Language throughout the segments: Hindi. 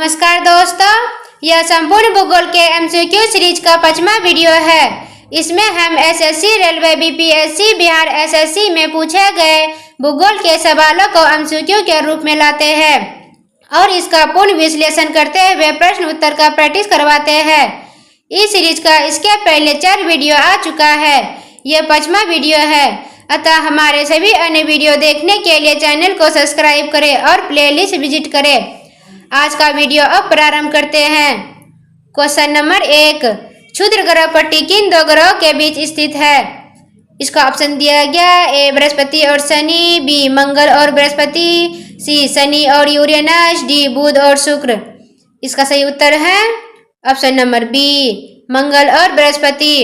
नमस्कार दोस्तों, यह संपूर्ण भूगोल के एमसीक्यू सीरीज का 5वां वीडियो है। इसमें हम SSC, railway, BPSC, Bihar SSC में पूछे गए भूगोल के सवालों को एमसीक्यू के रूप में लाते हैं और इसका पूर्ण विश्लेषण करते हुए प्रश्न उत्तर का प्रैक्टिस करवाते हैं। इस सीरीज का इसके पहले 4 वीडियो आ चुका है, यह 5वां वीडियो है। अतः हमारे सभी अन्य वीडियो देखने के लिए चैनल को सब्सक्राइब करें और प्लेलिस्ट विजिट करें। आज का वीडियो अब प्रारंभ करते हैं। क्वेश्चन नंबर 1, क्षुद्र ग्रह पट्टी किन 2 ग्रहों के बीच स्थित है? इसका ऑप्शन दिया गया ए बृहस्पति और शनि, बी मंगल और बृहस्पति, सी शनि और यूरेनस, डी बुध और शुक्र। इसका सही उत्तर है ऑप्शन नंबर बी, मंगल और बृहस्पति।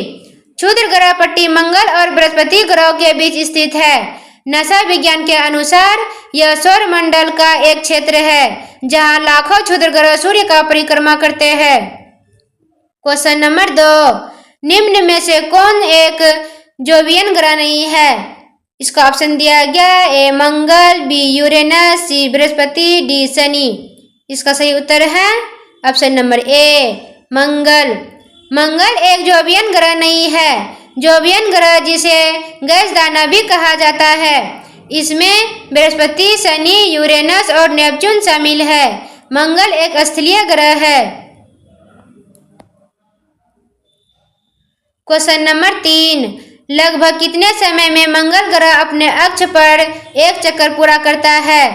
क्षुद्र ग्रह पट्टी मंगल और बृहस्पति ग्रहों के बीच स्थित है। नासा विज्ञान के अनुसार यह सौर मंडल का एक क्षेत्र है जहां लाखों क्षुद्र ग्रह सूर्य का परिक्रमा करते हैं। क्वेश्चन नंबर 2, निम्न में से कौन एक जोवियन ग्रह नहीं है? इसका ऑप्शन दिया गया ए मंगल, बी यूरेनस, सी बृहस्पति, डी शनि। इसका सही उत्तर है ऑप्शन नंबर ए, मंगल। मंगल एक जोवियन ग्रह नहीं है। जोवियन ग्रह जिसे गैस दाना भी कहा जाता है, इसमें बृहस्पति, शनि, यूरेनस और नेपच्यून शामिल है। मंगल एक स्थलीय ग्रह है। क्वेश्चन नंबर 3, लगभग कितने समय में मंगल ग्रह अपने अक्ष पर एक चक्कर पूरा करता है?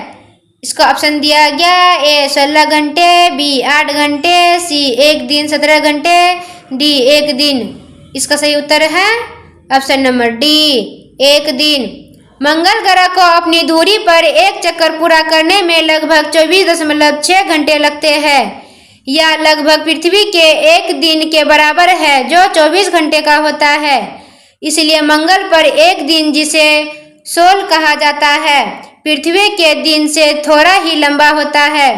इसका ऑप्शन दिया गया ए 16 घंटे, बी 8 घंटे, सी 1 दिन 17 घंटे, डी 1 दिन। इसका सही उत्तर है ऑप्शन नंबर डी, 1 दिन। मंगल ग्रह को अपनी धुरी पर एक चक्कर पूरा करने में लगभग 24.6 घंटे लगते हैं। यह लगभग पृथ्वी के 1 दिन के बराबर है जो 24 घंटे का होता है। इसलिए मंगल पर एक दिन, जिसे सोल कहा जाता है, पृथ्वी के दिन से थोड़ा ही लंबा होता है।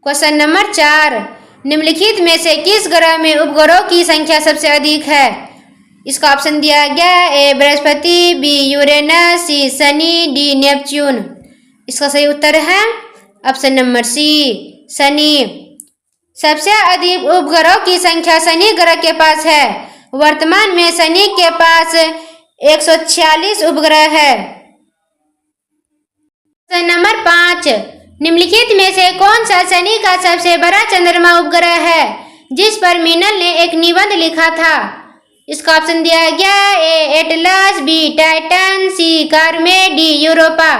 क्वेश्चन नंबर 4, निम्नलिखित में से किस ग्रह में उपग्रहों की संख्या सबसे अधिक है? इसका ऑप्शन दिया गया ए बृहस्पति, बी यूरेनस, सी शनि, डी नेपच्यून। इसका सही उत्तर है ऑप्शन नंबर सी, शनि। सबसे अधिक उपग्रहों की संख्या शनि ग्रह के पास है। वर्तमान में शनि के पास 146 उपग्रह है। क्वेश्चन नंबर 5, निम्नलिखित में से कौन सा शनि का सबसे बड़ा चंद्रमा उपग्रह है जिस पर मीनल ने एक निबंध लिखा था? इसका ऑप्शन दिया गया A Atlas, B Titan, C Carme, D Europa.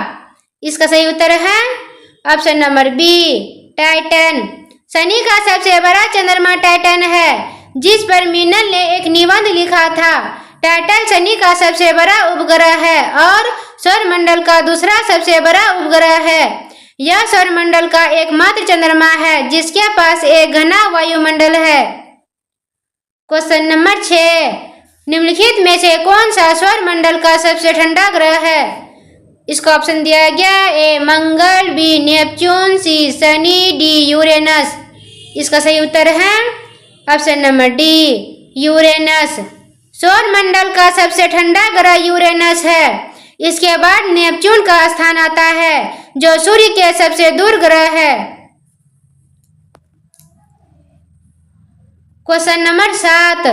इसका सही उत्तर है ऑप्शन नंबर बी, टाइटन। शनि का सबसे बड़ा चंद्रमा टाइटन है जिस पर मीनल ने एक निबंध लिखा था। टाइटन शनि का सबसे बड़ा उपग्रह है और सौरमंडल का दूसरा सबसे बड़ा उपग्रह है। यह सौरमंडल का एकमात्र चंद्रमा है जिसके पास एक घना वायुमंडल है। क्वेश्चन नंबर 6, निम्नलिखित में से कौन सा सौरमंडल का सबसे ठंडा ग्रह है? इसका ऑप्शन दिया गया ए मंगल, बी नेपच्यून, सी शनि, डी यूरेनस। इसका सही उत्तर है ऑप्शन नंबर डी, यूरेनस। सौरमंडल का सबसे ठंडा ग्रह यूरेनस है। इसके बाद नेपच्यून का स्थान आता है जो सूर्य के सबसे दूर ग्रह है। क्वेश्चन नंबर 7,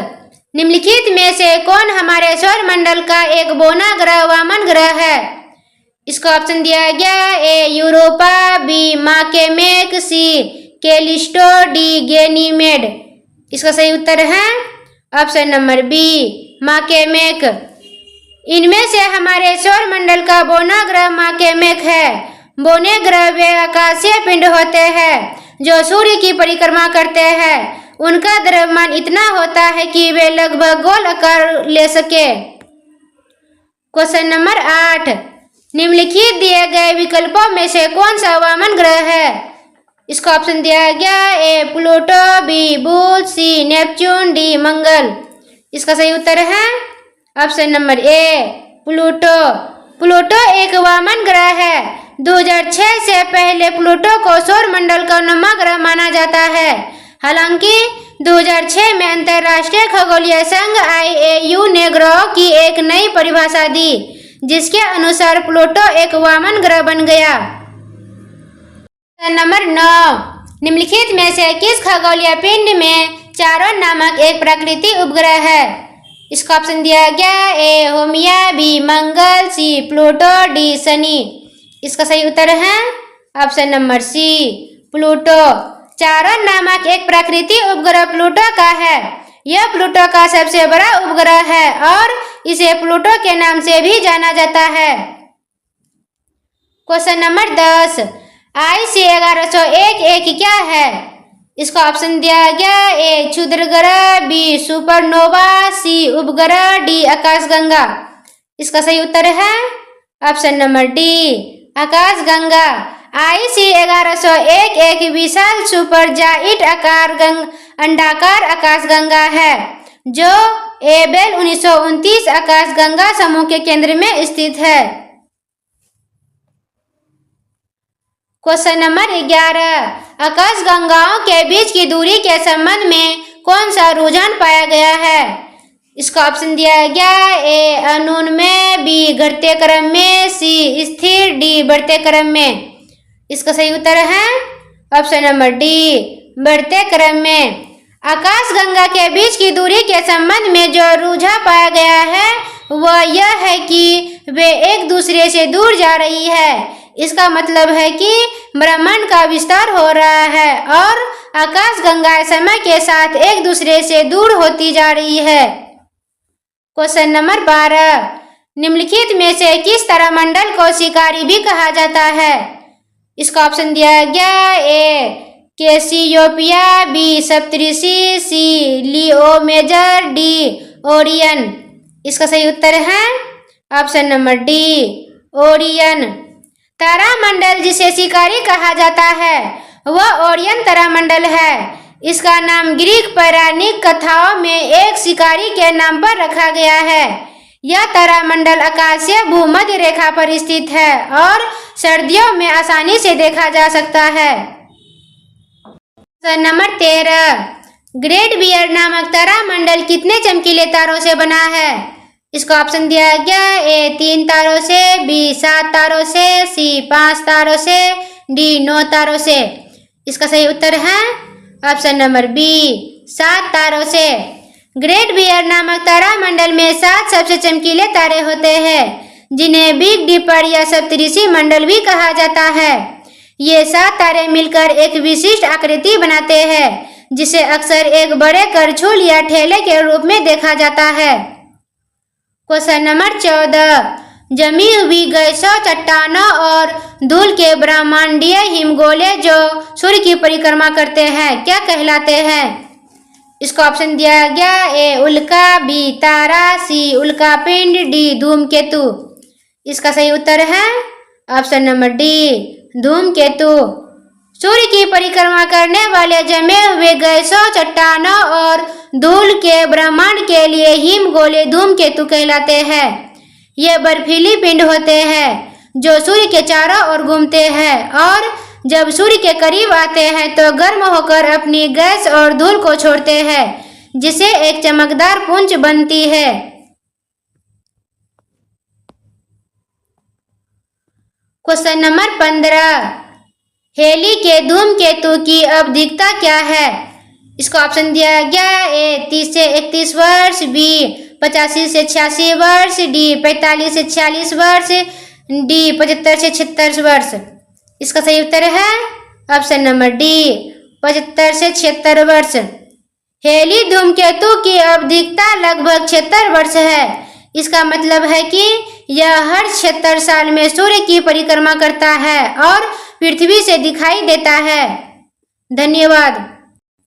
निम्नलिखित में से कौन हमारे सौरमंडल का एक बौना ग्रह वामन ग्रह है? इसका ऑप्शन दिया गया ए यूरोपा, बी माकेमेक, सी कैलिस्टो, डी गैनीमेड। इसका सही उत्तर है ऑप्शन नंबर बी, माकेमेक। इनमें से हमारे सौरमंडल का बौना ग्रह माकेमेक है। बौने ग्रह वे आकाशीय पिंड होते हैं जो सूर्य की परिक्रमा करते हैं। उनका द्रव्यमान इतना होता है कि वे लगभग गोल आकार ले सके। क्वेश्चन नंबर 8, निम्नलिखित दिए गए विकल्पों में से कौन सा वामन ग्रह है? इसका ऑप्शन दिया गया ए प्लूटो, बी बुध, सी नेपच्यून, डी मंगल। इसका सही उत्तर है option number A, Pluto. Pluto एक वामन ग्रह है। 2006 से पहले प्लूटो को सौरमंडल का 9वां ग्रह माना जाता है। हालांकि 2006 में अंतर्राष्ट्रीय खगोलीय संघ IAU ने ग्रहों की एक नई परिभाषा दी, जिसके अनुसार प्लूटो एक वामन ग्रह बन गया। नंबर 9, निम्नलिखित में से किस खगोलीय पिंड में चारोन नामक एक प्राकृतिक उपग्रह है? इसका ऑप्शन दिया गया ए होमिया, बी मंगल, सी प्लूटो, डी शनि। इसका सही उत्तर है ऑप्शन नंबर सी प्लूटो। चारोन नामक एक प्राकृतिक उपग्रह प्लूटो का है। यह प्लूटो का सबसे बड़ा उपग्रह है और इसे प्लूटो के नाम से भी जाना जाता है। क्वेश्चन नंबर 10, IC 1101 क्या है? इसका ऑप्शन दिया गया ए क्षुद्र ग्रह, बी सुपरनोवा, सी उपग्रह, डी आकाशगंगा। इसका सही उत्तर है ऑप्शन नंबर डी आकाशगंगा। IC 1101 एक विशाल सुपर जाइंट अंडाकार आकाशगंगा है जो एबेल 1929 आकाशगंगा समूह के केंद्र में स्थित है। क्वेश्चन नंबर 11, आकाशगंगाओं के बीच की दूरी के संबंध में कौन सा रुझान पाया गया है? इसका ऑप्शन दिया गया ए अनुन्मेय, बी घटते क्रम में, सी स्थिर, डी बढ़ते क्रम में। इसका सही उत्तर है ऑप्शन नंबर डी बढ़ते क्रम में। आकाशगंगा के बीच की दूरी के संबंध में जो रुझान पाया गया है वह यह है कि वे एक दूसरे से दूर जा रही है। इसका मतलब है कि ब्रह्मांड का विस्तार हो रहा है और आकाशगंगा समय के साथ एक दूसरे से दूर होती जा रही है। क्वेश्चन नंबर 12, निम्नलिखित में से किस तारामंडल को शिकारी भी कहा जाता है? इसका ऑप्शन दिया गया ए कैसियोपिया, बी सप्तऋषि, सी लियो मेजर, डी ओरियन। इसका सही उत्तर है ऑप्शन नंबर डी ओरियन। तारामंडल जिसे शिकारी कहा जाता है वह ओरियन तारामंडल है। इसका नाम ग्रीक पौराणिक कथाओं में एक शिकारी के नाम पर रखा गया है। यह तारामंडल आकाशीय भूमध्य रेखा पर स्थित है और सर्दियों में आसानी से देखा जा सकता है। नंबर 13, ग्रेट बियर नामक तारामंडल कितने चमकीले तारों से बना है? इसका ऑप्शन दिया गया ए 3 तारों से, बी 7 तारों से, सी 5 तारों से, डी 9 तारों से। इसका सही उत्तर है ऑप्शन नंबर बी 7 तारों से। ग्रेट बियर नामक तारामंडल में 7 सबसे चमकीले तारे होते हैं जिन्हें बिग डिपर या सप्तऋषि मंडल भी कहा जाता है। ये 7 तारे मिलकर एक विशिष्ट आकृति बनाते हैं जिसे अक्सर एक बड़े करछुल या ठेले के रूप में देखा जाता है। क्वेश्चन नंबर 14, जमी हुई गैसों, चट्टानों और धूल के ब्रह्मांडीय हिमगोले जो सूर्य की परिक्रमा करते हैं क्या कहलाते हैं? इसका ऑप्शन दिया गया ए उल्का, बी तारा, सी उल्कापिंड, डी धूमकेतु। इसका सही उत्तर है ऑप्शन नंबर डी धूमकेतु। सूर्य की परिक्रमा करने वाले जमे हुए गैसों, चट्टानों और धूल के ब्रह्मांड के लिए हिमगोले धूमकेतु कहलाते हैं। ये बर्फीली पिंड होते हैं जो सूर्य के चारों ओर घूमते हैं और जब सूर्य के करीब आते हैं तो गर्म होकर अपनी गैस और धूल को छोड़ते हैं जिसे एक चमकदार पुंज बनती है। क्वेश्चन नंबर 15, हेली के धूमकेतु की अवधिकता क्या है? इसका ऑप्शन दिया गया ए 30 से 31 वर्ष, बी 85 से 86 वर्ष, डी 45 से 46 वर्ष, डी 75 से 76 वर्ष। इसका सही उत्तर है ऑप्शन नंबर डी 75 से 76 वर्ष। हेली धूमकेतु की अवधिकता लगभग 76 वर्ष है। इसका मतलब है कि यह हर 76 साल में सूर्य की परिक्रमा करता है और पृथ्वी से दिखाई देता है। धन्यवाद।